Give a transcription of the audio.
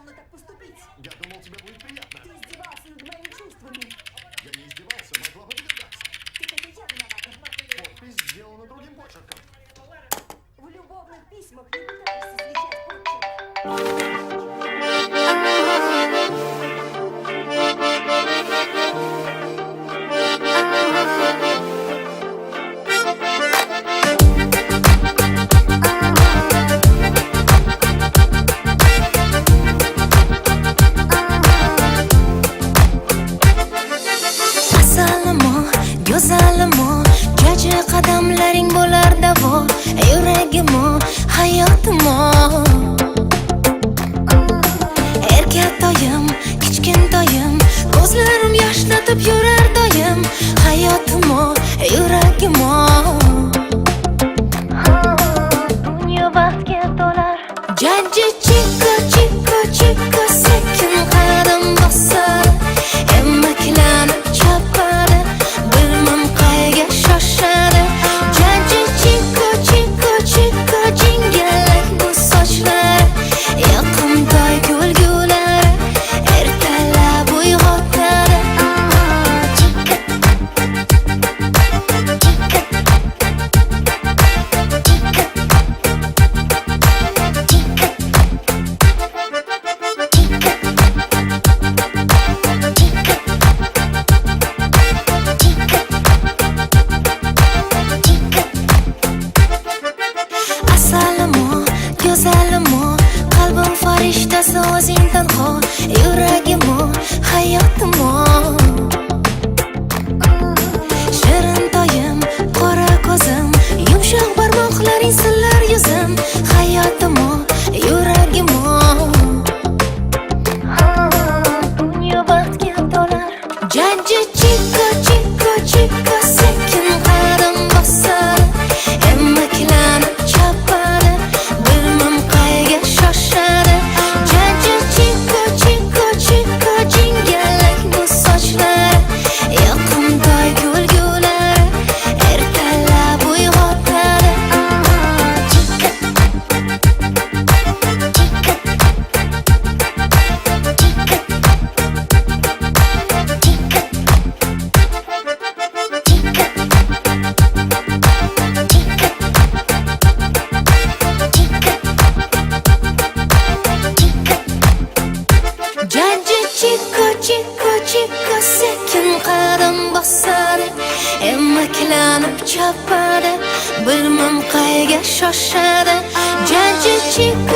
можно так поступить? Я думал, тебе будет приятно. Ты издевался над моими чувствами. Я не издевался, могла бы догадаться. Так это я виновата. Подпись сделана другим почерком. В любовных письмах не пытаешься сличать почерк. Go'zalimo, kecha qadamlaring bo'lar davo, yuragimo, hayotimo. Erkatoyim, kichkintoyim, ko'zlarim yoshlatib yurar doim, hayotimo, yuragimo. Dunyo baxtga to'lar. Jajji chiko, chiko, chiko, sekin qadam bosar, emaklanib chopadi. Bilmem qayga shoshadi. Jajji chiko, chiko, chiko, jingalak bu sochlari, yoqimtoy kulgulari, ertalab uyg'otadi. Chika, chika, go'zalimo, qalbim farishtasi o'zing tanho, yuragimo, hayotimo. Shirin toyim, qora ko'zim, yumshoq barmoqlaring sillar yuzim, hayotimo, yuragimo. Dunyo baxtga to'lar. Jajji chiko, chiko, chiko, sekin qadam bosar, emaklanib chopadi. Bilmem qayga shoshadi. Jajji chiko, chiko, chiko, jingalak bu sochlari, yoqimtoy kulgulari, ertalab uyg'otadi. Chika, chika, Jajji chiko, chiko, chiko, sekin qadam bosadi, emaklanib chopadi. Bilmem qayga shoshadi. Jajji chiko